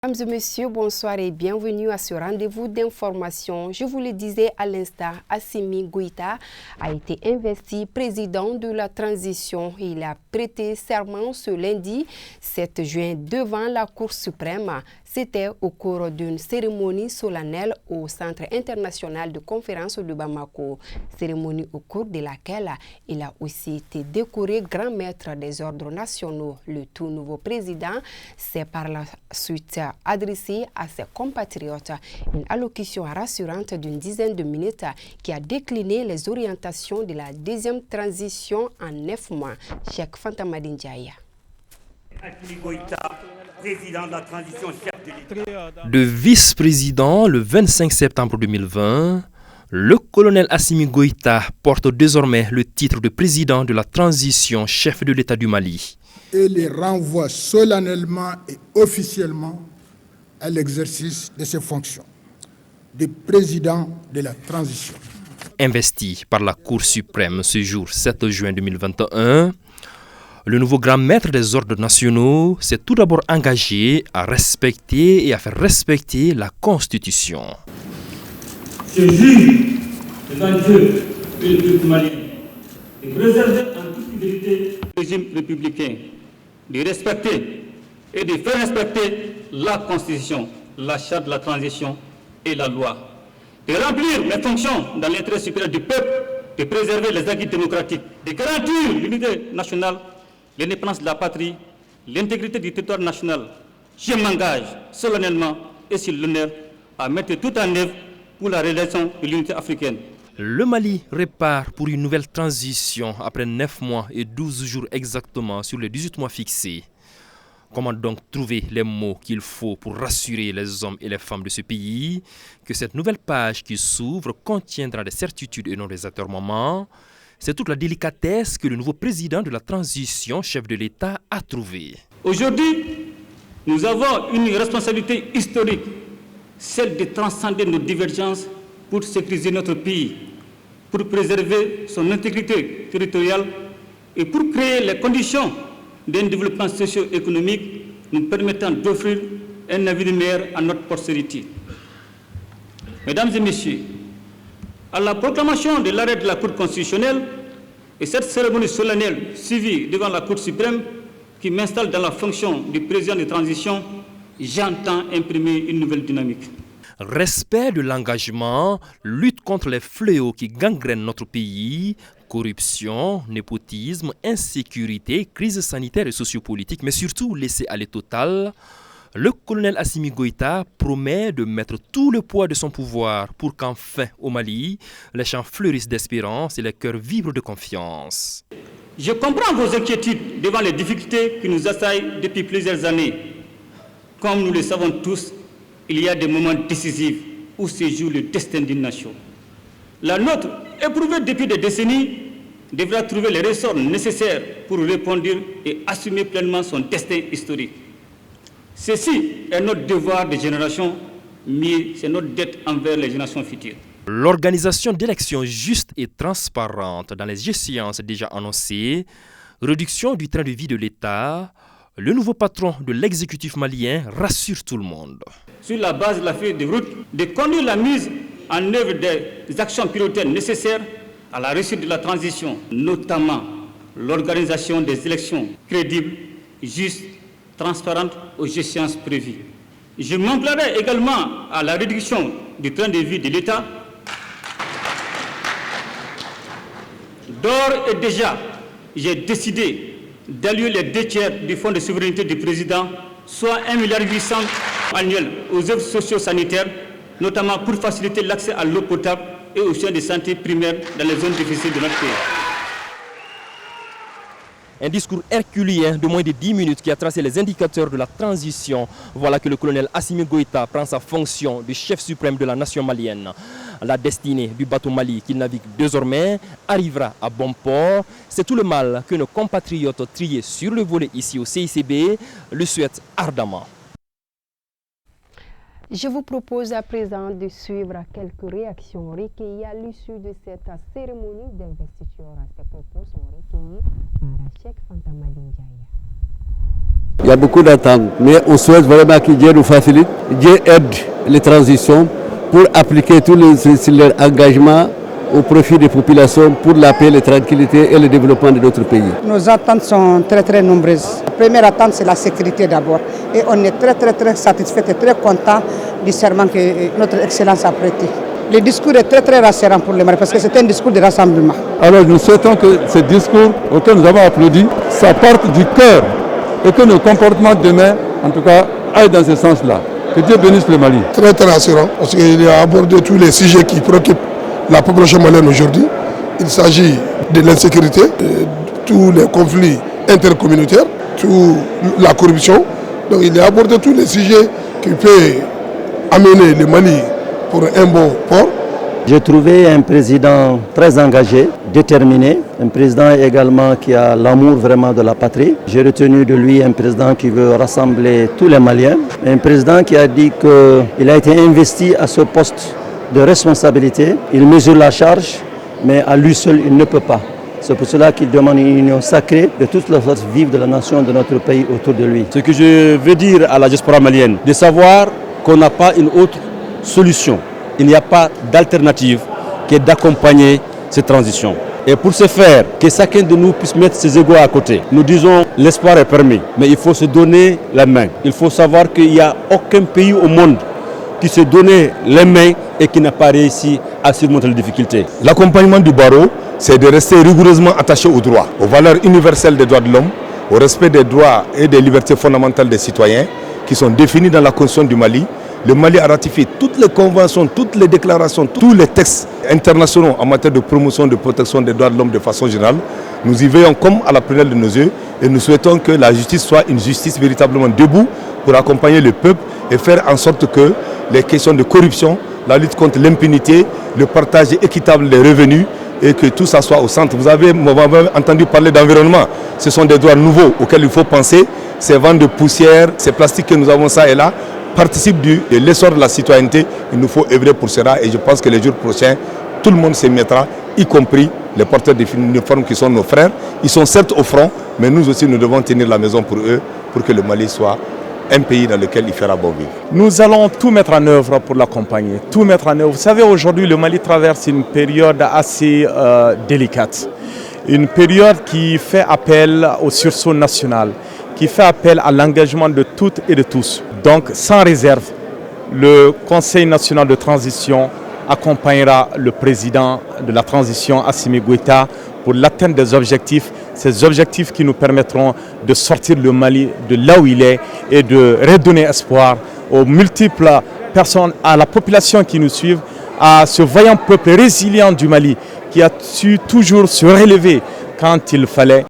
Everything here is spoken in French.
Mesdames et messieurs, bonsoir et bienvenue à ce rendez-vous d'information. Je vous le disais à l'instant, Assimi Goïta a été investi président de la transition. Il a prêté serment ce lundi 7 juin devant la Cour suprême. C'était au cours d'une cérémonie solennelle au Centre international de conférence de Bamako. Cérémonie au cours de laquelle il a aussi été décoré grand maître des ordres nationaux. Le tout nouveau président s'est par la suite adressé à ses compatriotes. Une allocution rassurante d'une dizaine de minutes qui a décliné les orientations de la deuxième transition en 9 mois. Cheikh Fantamadine Ndiaye. Président de la transition, chef de l'État. De vice-président le 25 septembre 2020, le colonel Assimi Goïta porte désormais le titre de président de la transition, chef de l'État du Mali. Et les renvoie solennellement et officiellement à l'exercice de ses fonctions de président de la transition. Investi par la Cour suprême ce jour 7 juin 2021, le nouveau grand maître des ordres nationaux s'est tout d'abord engagé à respecter et à faire respecter la Constitution. Je jure devant Dieu et le peuple malien de préserver en toute fidélité le régime républicain, de respecter et de faire respecter la Constitution, la charte de la transition et la loi, de remplir mes fonctions dans l'intérêt supérieur du peuple, de préserver les acquis démocratiques, de garantir l'unité nationale, l'indépendance de la patrie, l'intégrité du territoire national. Je m'engage solennellement et sur l'honneur à mettre tout en œuvre pour la réalisation de l'unité africaine. Le Mali répare pour une nouvelle transition après 9 mois et 12 jours exactement sur les 18 mois fixés. Comment donc trouver les mots qu'il faut pour rassurer les hommes et les femmes de ce pays que cette nouvelle page qui s'ouvre contiendra des certitudes et non des atermoiements? C'est toute la délicatesse que le nouveau président de la transition, chef de l'État, a trouvée. Aujourd'hui, nous avons une responsabilité historique, celle de transcender nos divergences pour sécuriser notre pays, pour préserver son intégrité territoriale et pour créer les conditions d'un développement socio-économique nous permettant d'offrir un avenir meilleur à notre postérité. Mesdames et messieurs, à la proclamation de l'arrêt de la Cour constitutionnelle et cette cérémonie solennelle suivie devant la Cour suprême qui m'installe dans la fonction du président de transition, j'entends imprimer une nouvelle dynamique. Respect de l'engagement, lutte contre les fléaux qui gangrènent notre pays, corruption, népotisme, insécurité, crise sanitaire et sociopolitique, mais surtout laisser-aller total. Le colonel Assimi Goïta promet de mettre tout le poids de son pouvoir pour qu'enfin au Mali, les champs fleurissent d'espérance et les cœurs vibrent de confiance. Je comprends vos inquiétudes devant les difficultés qui nous assaillent depuis plusieurs années. Comme nous le savons tous, il y a des moments décisifs où se joue le destin d'une nation. La nôtre, éprouvée depuis des décennies, devra trouver les ressorts nécessaires pour répondre et assumer pleinement son destin historique. Ceci est notre devoir de génération, mais c'est notre dette envers les générations futures. L'organisation d'élections justes et transparentes dans les échéances déjà annoncées, réduction du train de vie de l'État, le nouveau patron de l'exécutif malien rassure tout le monde. Sur la base de la feuille de route, de conduire la mise en œuvre des actions prioritaires nécessaires à la réussite de la transition, notamment l'organisation des élections crédibles, justes, transparentes aux échéances prévues. Je m'emploierai également à la réduction du train de vie de l'État. D'ores et déjà, j'ai décidé d'allouer les 2 tiers du fonds de souveraineté du président, soit 1,8 milliard annuel aux œuvres socio-sanitaires, notamment pour faciliter l'accès à l'eau potable et aux soins de santé primaires dans les zones difficiles de notre pays. Un discours herculéen de moins de 10 minutes qui a tracé les indicateurs de la transition. Voilà que le colonel Assimi Goïta prend sa fonction de chef suprême de la nation malienne. La destinée du bateau Mali qu'il navigue désormais arrivera à bon port. C'est tout le mal que nos compatriotes triés sur le volet ici au CICB le souhaitent ardemment. Je vous propose à présent de suivre quelques réactions recueillies à l'issue de cette cérémonie d'investiture. Ces propos sont recueillis par Cheikh Fantamadine Ndiaye. Il y a beaucoup d'attentes, mais on souhaite vraiment que Dieu nous facilite, Dieu aide les transitions pour appliquer tous leurs engagements au profit des populations pour la paix, la tranquillité et le développement de notre pays. Nos attentes sont très nombreuses. La première attente, c'est la sécurité d'abord. Et on est très satisfait et très content du serment que notre Excellence a prêté. Le discours est très rassurant pour les Maliens parce que c'est un discours de rassemblement. Alors nous souhaitons que ce discours auquel nous avons applaudi, ça parte du cœur et que nos comportements demain, en tout cas, aillent dans ce sens-là. Que Dieu bénisse le Mali. Très rassurant parce qu'il a abordé tous les sujets qui préoccupent la population malienne aujourd'hui. Il s'agit de l'insécurité, de tous les conflits intercommunautaires, toute la corruption. Donc il a abordé tous les sujets qui peuvent amener le Mali pour un bon port. J'ai trouvé un président très engagé, déterminé, un président également qui a l'amour vraiment de la patrie. J'ai retenu de lui un président qui veut rassembler tous les Maliens, un président qui a dit qu'il a été investi à ce poste de responsabilité. Il mesure la charge, mais à lui seul, il ne peut pas. C'est pour cela qu'il demande une union sacrée de toutes les forces vives de la nation, de notre pays autour de lui. Ce que je veux dire à la diaspora malienne, de savoir qu'on n'a pas une autre solution. Il n'y a pas d'alternative que d'accompagner cette transition. Et pour ce faire, que chacun de nous puisse mettre ses égos à côté. Nous disons l'espoir est permis, mais il faut se donner la main. Il faut savoir qu'il n'y a aucun pays au monde qui s'est donné les mains et qui n'a pas réussi à surmonter les difficultés. L'accompagnement du barreau, c'est de rester rigoureusement attaché aux droits, aux valeurs universelles des droits de l'homme, au respect des droits et des libertés fondamentales des citoyens qui sont définis dans la Constitution du Mali. Le Mali a ratifié toutes les conventions, toutes les déclarations, tous les textes internationaux en matière de promotion, de protection des droits de l'homme de façon générale. Nous y veillons comme à la prunelle de nos yeux et nous souhaitons que la justice soit une justice véritablement debout pour accompagner le peuple et faire en sorte que les questions de corruption, la lutte contre l'impunité, le partage équitable des revenus et que tout ça soit au centre. Vous avez entendu parler d'environnement. Ce sont des droits nouveaux auxquels il faut penser. Ces vents de poussière, ces plastiques que nous avons ça et là, participent de l'essor de la citoyenneté. Il nous faut œuvrer pour cela et je pense que les jours prochains, tout le monde s'y mettra, y compris les porteurs d'uniformes qui sont nos frères. Ils sont certes au front, mais nous aussi nous devons tenir la maison pour eux, pour que le Mali soit un pays dans lequel il fera bon vivre. Nous allons tout mettre en œuvre pour l'accompagner, tout mettre en œuvre. Vous savez, aujourd'hui, le Mali traverse une période assez délicate. Une période qui fait appel au sursaut national, qui fait appel à l'engagement de toutes et de tous. Donc, sans réserve, le Conseil national de transition accompagnera le président de la transition, Assimi Goïta, pour l'atteinte des objectifs, ces objectifs qui nous permettront de sortir le Mali de là où il est et de redonner espoir aux multiples personnes, à la population qui nous suivent, à ce vaillant peuple résilient du Mali qui a su toujours se relever quand il fallait.